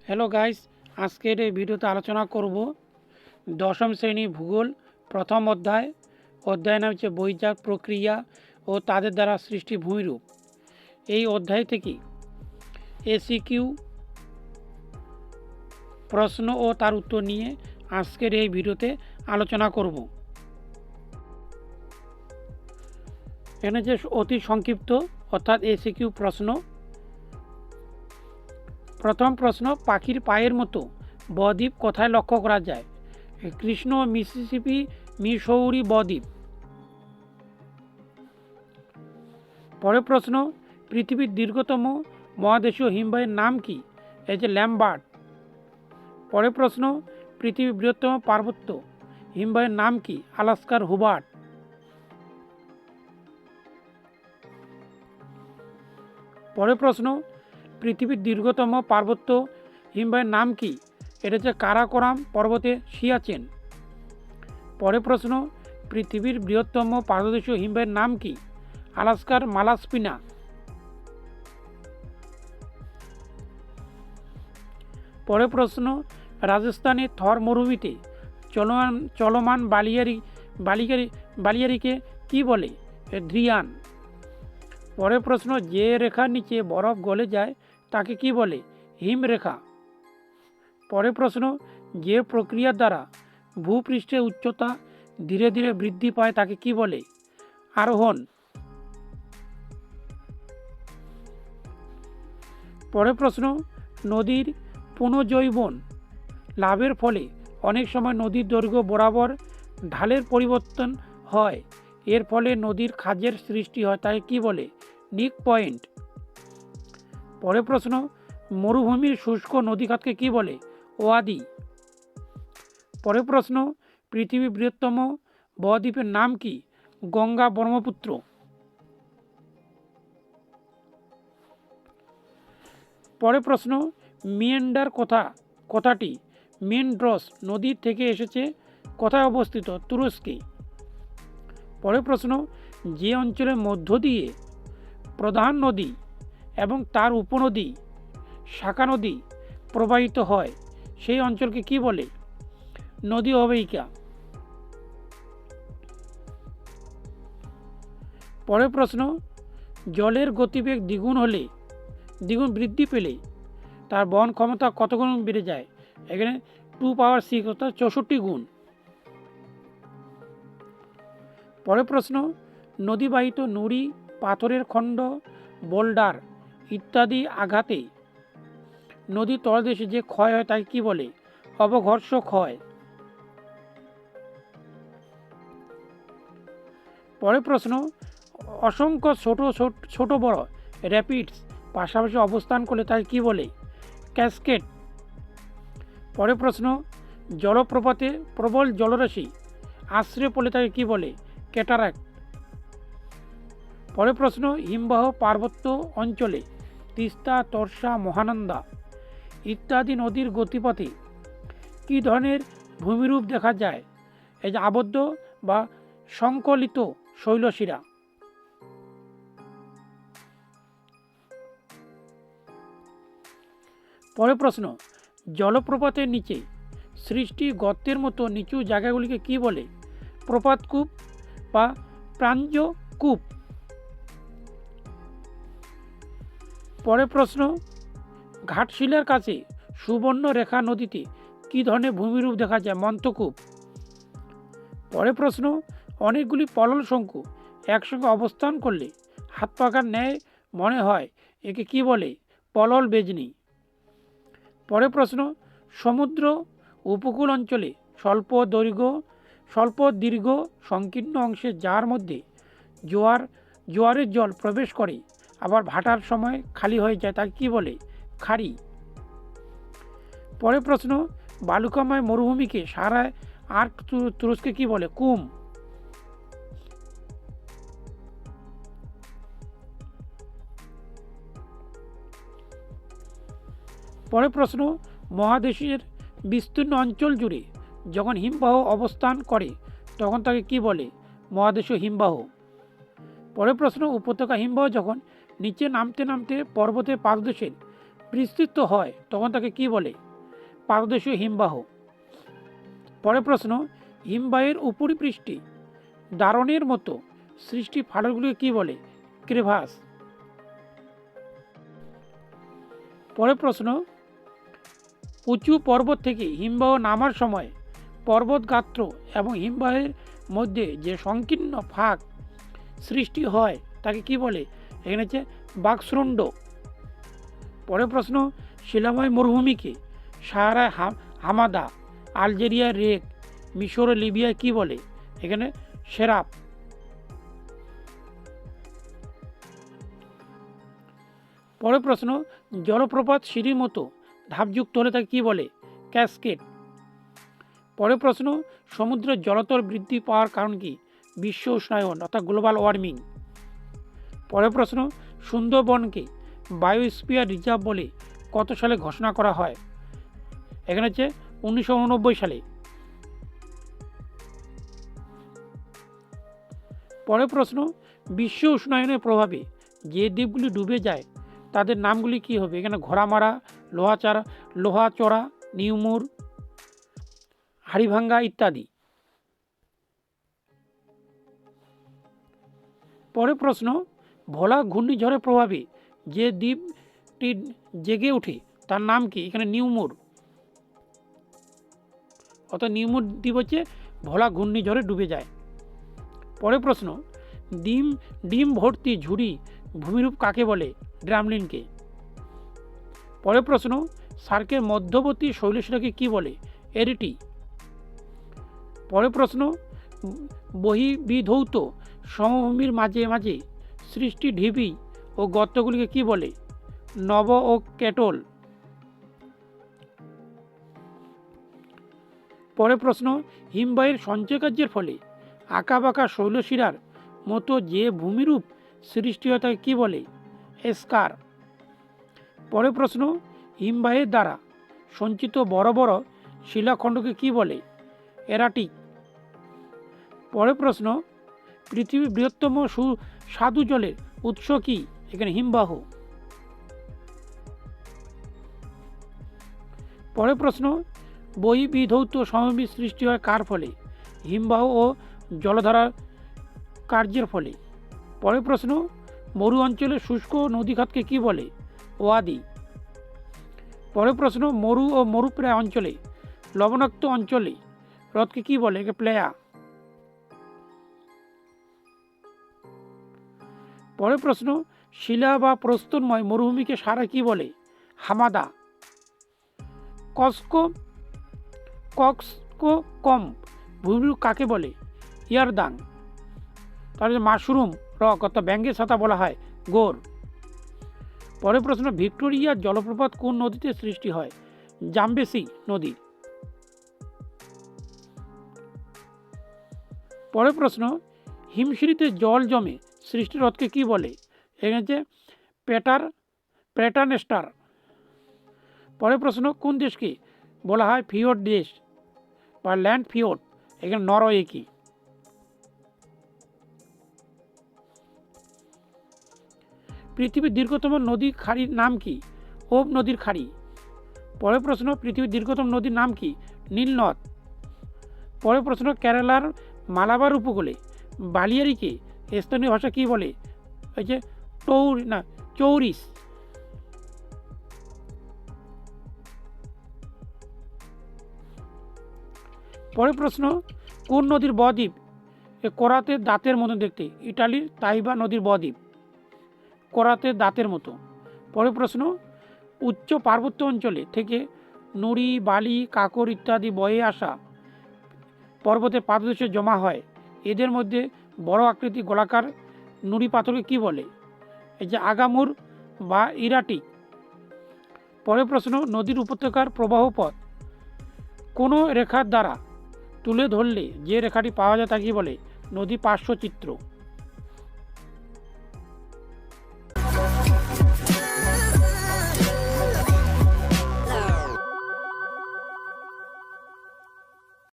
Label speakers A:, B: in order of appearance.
A: Hello guys, আজকের এই ভিডিওতে আলোচনা করব দশম শ্রেণী ভূগোল প্রথম অধ্যায় নাম হচ্ছে বহির্জাত প্রক্রিয়া ও তাদের দ্বারা সৃষ্টি ভূমিরূপ। এই অধ্যায় থেকে এসিকিউ প্রশ্ন ও তার উত্তর নিয়ে আজকের এই ভিডিওতে আলোচনা করব। এখানে যে অতি সংক্ষিপ্ত অর্থাৎ এসিকিউ প্রশ্ন। প্রথম প্রশ্ন, পাখির পায়ের মতো বদ্বীপ কোথায় লক্ষ্য করা যায়? কৃষ্ণ, মিসিসিপি, মিসৌরি বদ্বীপ। পরের প্রশ্ন, পৃথিবীর দীর্ঘতম মহাদেশীয় হিমবাহের নাম কি? এই যে ল্যাম্বার্ট। পরের প্রশ্ন, পৃথিবীর বৃহত্তম পার্বত্য হিমবাহের নাম কি? আলাস্কার হুবার্ট। পরের প্রশ্ন, পৃথিবীর দীর্ঘতম পার্বত্য হিমবাহের নাম কি? এটা হচ্ছে কারাকোরাম পর্বতে সিয়াচেন। পরের প্রশ্ন, পৃথিবীর বৃহত্তম পাদদেশীয় হিমবাহের নাম কি? আলাস্কার মালাস্পিনা। পরের প্রশ্ন, রাজস্থানের থর মরুভূমিতে চলমান বালিয়ারিকে কি বলে? ধ্রিয়ান। পরের প্রশ্ন, যে রেখার নিচে বরফ গলে যায় তাকে কি বলে? হিমরেখা। পরের প্রশ্ন, যে প্রক্রিয়ার দ্বারা ভূপৃষ্ঠের উচ্চতা ধীরে ধীরে বৃদ্ধি পায় তাকে কি বলে? আরোহণ। পরের প্রশ্ন, নদীর পুনর্জীবন লাভের ফলে অনেক সময় নদীর দৈর্ঘ্য বরাবর ঢালের পরিবর্তন হয়, এর ফলে নদীর খাঁজের সৃষ্টি হয়, তাই কি বলে? নিক পয়েন্ট। পরের প্রশ্ন, মরুভূমির শুষ্ক নদীখাতকে কি বলে? ওয়াদি। পরের প্রশ্ন, পৃথিবীর বৃহত্তম বদ্বীপের নাম কি? গঙ্গা ব্রহ্মপুত্র। পরের প্রশ্ন, মিয়েন্ডার কথাটি মেন্ড্রস নদীর থেকে এসেছে, কোথায় অবস্থিত? তুরস্কে। পরের প্রশ্ন, যে অঞ্চলের মধ্য দিয়ে প্রধান নদী এবং তার উপনদী শাখা নদী প্রবাহিত হয় সেই অঞ্চলকে কি বলে? নদী অববাহিকা। পরের প্রশ্ন, জলের গতিবেগ দ্বিগুণ বৃদ্ধি পেলে তার বহন ক্ষমতা কত গুণ বেড়ে যায়? এখানে 2^6 অর্থাৎ 64 গুণ। পরের প্রশ্ন, নদীবাহিত নুড়ি, পাথরের খণ্ড, বোল্ডার ইত্যাদি আঘাতে নদীর তলদেশে যে ক্ষয় হয় তাকে কি বলে? অবঘর্ষ ক্ষয়। পরের প্রশ্ন, অসংখ্য ছোট বড় র্যাপিডস পাশাপাশি অবস্থান করলে তাকে কি বলে? ক্যাসকেড। পরের প্রশ্ন, জলপ্রপাতে প্রবল জলরাশি আশ্রয় পড়লে তাকে কি বলে? ক্যাটারাক্ট। পরের প্রশ্ন, হিমবাহ পার্বত্য অঞ্চলে তিস্তা, তোর্ষা, মহানন্দা ইত্যাদি নদীর গতিপথে কী ধরনের ভূমিরূপ দেখা যায়? এই যে আবদ্ধ বা সংকলিত শৈলশিরা। পরের প্রশ্ন, জলপ্রপাতের নিচে সৃষ্টি গর্তের মতো নিচু জায়গাগুলিকে কি বলে? প্রপাতকূপ বা প্রাঞ্জকূপ। পরের প্রশ্ন, ঘাটশিলার কাছে সুবর্ণ রেখা নদীতে কী ধরনের ভূমিরূপ দেখা যায়? মন্থকূপ। পরের প্রশ্ন, অনেকগুলি পলল শঙ্কু একসঙ্গে অবস্থান করলে হাত পাকার ন্যায় মনে হয়, একে কি বলে? পলল বেজনি। পরের প্রশ্ন, সমুদ্র উপকূল অঞ্চলে স্বল্প দীর্ঘ সংকীর্ণ অংশে যার মধ্যে জোয়ারের জল প্রবেশ করে আবার ভাটার সময় খালি হয়ে যায় তাকে কি বলে? খাড়ি। পরের প্রশ্ন, বালুকাময় মরুভূমিকে সারায় আর তুরস্কে কি বলে? কুম। পরের প্রশ্ন, মহাদেশের বিস্তীর্ণ অঞ্চল জুড়ে যখন হিমবাহ অবস্থান করে তখন তাকে কি বলে? মহাদেশীয় হিমবাহ। পরের প্রশ্ন, উপত্যকা হিমবাহ যখন নিচে নামতে নামতে পর্বতের পাদদেশের বিস্তৃত হয় তখন তাকে কি বলে? পাদদেশীয় হিমবাহ। পরের প্রশ্ন, হিমবাহের উপরিপৃষ্ঠে দারণের মতো সৃষ্টি ফাটলগুলিকে কি বলে? ক্রেভাস। পরের প্রশ্ন, উঁচু পর্বত থেকে হিমবাহ নামার সময় পর্বত গাত্র এবং হিমবাহের মধ্যে যে সংকীর্ণ ফাঁক সৃষ্টি হয় তাকে কি বলে? এখানে হচ্ছে বাকশৃণ্ড। পরের প্রশ্ন, শিলাময় মরুভূমিকে সাহারায় হামাদা, আলজেরিয়ার রেক, মিশর ও লিবিয়ায় কি বলে? এখানে সেরাপ। পরের প্রশ্ন, জলপ্রপাত সিঁড়ির মতো ধাপযুক্ত হলে তাকে কি বলে? ক্যাসকেড। পরের প্রশ্ন, সমুদ্রের জলতল বৃদ্ধি পাওয়ার কারণ কি? বিশ্ব উষ্ণায়ন অর্থাৎ গ্লোবাল ওয়ার্মিং। পরের প্রশ্ন, সুন্দরবনকে বায়োস্ফিয়ার রিজার্ভ বলে কত সালে ঘোষণা করা হয়? এখানে হচ্ছে 1989 সালে। পরের প্রশ্ন, বিশ্ব উষ্ণায়নের প্রভাবে যে দ্বীপগুলি ডুবে যায় তাদের নামগুলি কি হবে? এখানে ঘোড়ামারা, লোহাচড়া, নিউমুর, হাড়িভাঙ্গা ইত্যাদি। পরের প্রশ্ন, ভোলা ঘূর্ণিঝড়ের প্রভাবে যে দ্বীপটি জেগে ওঠে তার নাম কি? এখানে নিউমুর। অর্থাৎ নিউমুর দ্বীপ হচ্ছে ভোলা ঘূর্ণিঝড়ে ডুবে যায়। পরের প্রশ্ন, ডিম ভর্তি ঝুড়ি ভূমিরূপ কাকে বলে? ড্রামলিনকে। পরের প্রশ্ন, সার্কের মধ্যবর্তী শৈলশিলাকে কি বলে? এরিটি। পরের প্রশ্ন, বহির্বিধৌত সমভূমির মাঝে মাঝে সৃষ্টি ঢিবি ও গর্তগুলিকে কি বলে? নব ও কেটল। পরের প্রশ্ন, হিমবাহের সঞ্চয়কার্যের ফলে আঁকাবাঁকা শৈলশিলার মতো যে ভূমিরূপ সৃষ্টি হয় তাকে কি বলে? এস্কার। পরের প্রশ্ন, হিমবাহের দ্বারা সঞ্চিত বড় বড় শিলাখণ্ডকে কি বলে? এরাটিক। পরের প্রশ্ন, পৃথিবীর বৃহত্তম স্বাদু জলের উৎস কি? এখানে হিমবাহ। পরের প্রশ্ন, বহির্বিধৌত সমভূমি সৃষ্টি হয় কার ফলে? হিমবাহ ও জলধারার কার্যের ফলে। পরের প্রশ্ন, মরু অঞ্চলের শুষ্ক নদীখাতকে কি বলে? ওয়াদি। পরের প্রশ্ন, মরু ও মরুপ্রায় অঞ্চলে লবণাক্ত অঞ্চলে হ্রদকে কি বলে? প্লেয়া। পরের প্রশ্ন, শিলা বা প্রস্তরময় মরুভূমিকে সারা কি বলে? হামাদা। কক্সকম ভূমিরূপ কাকে বলে? ইয়ারদাং। তাহলে মাশরুম রক অর্থাৎ ব্যাঙ্গের ছাতা বলা হয় গোর। পরের প্রশ্ন, ভিক্টোরিয়ার জলপ্রপাত কোন নদীতে সৃষ্টি হয়? জামবেসি নদী। পরের প্রশ্ন, হিমশিরিতে জল জমে সৃষ্টির হ্রদকে কি বলে? এখানে হচ্ছে প্যাটারনেস্টার। পরের প্রশ্ন, কোন দেশকে বলা হয় ফিওর্ড দেশ বা ল্যান্ড ফিওর্ড? এখানে নরওয়ে কি? পৃথিবীর দীর্ঘতম নদী খাড়ির নাম কি? ওব নদীর খাড়ি। পরের প্রশ্ন, পৃথিবীর দীর্ঘতম নদীর নাম কি? নীলনদ। পরের প্রশ্ন, কেরালার মালাবার উপকূলে বালিয়ারিকে স্থানীয় ভাষা কি বলে? ওই যে চৌরিস। পরের প্রশ্ন, কোন নদীর বদ্বীপ কোরাতের দাঁতের মতো দেখতে? ইটালির তাইবা নদীর বদ্বীপ কোরাতের দাঁতের মতো। পরের প্রশ্ন, উচ্চ পার্বত্য অঞ্চলে থেকে নুড়ি, বালি, কাঁকর ইত্যাদি বয়ে আসা পর্বতের পাদদেশে জমা হয়, এদের মধ্যে বড় আকৃতি গোলাকার নুড়ি পাথরকে কি বলে? এই যে আগামুর বা ইরাটিক। পরের প্রশ্ন, নদীর উপত্যকার প্রবাহ পথ কোনো রেখার দ্বারা তুলে ধরলে যে রেখাটি পাওয়া যায় তাকে বলে? নদী পার্শ্বচিত্র।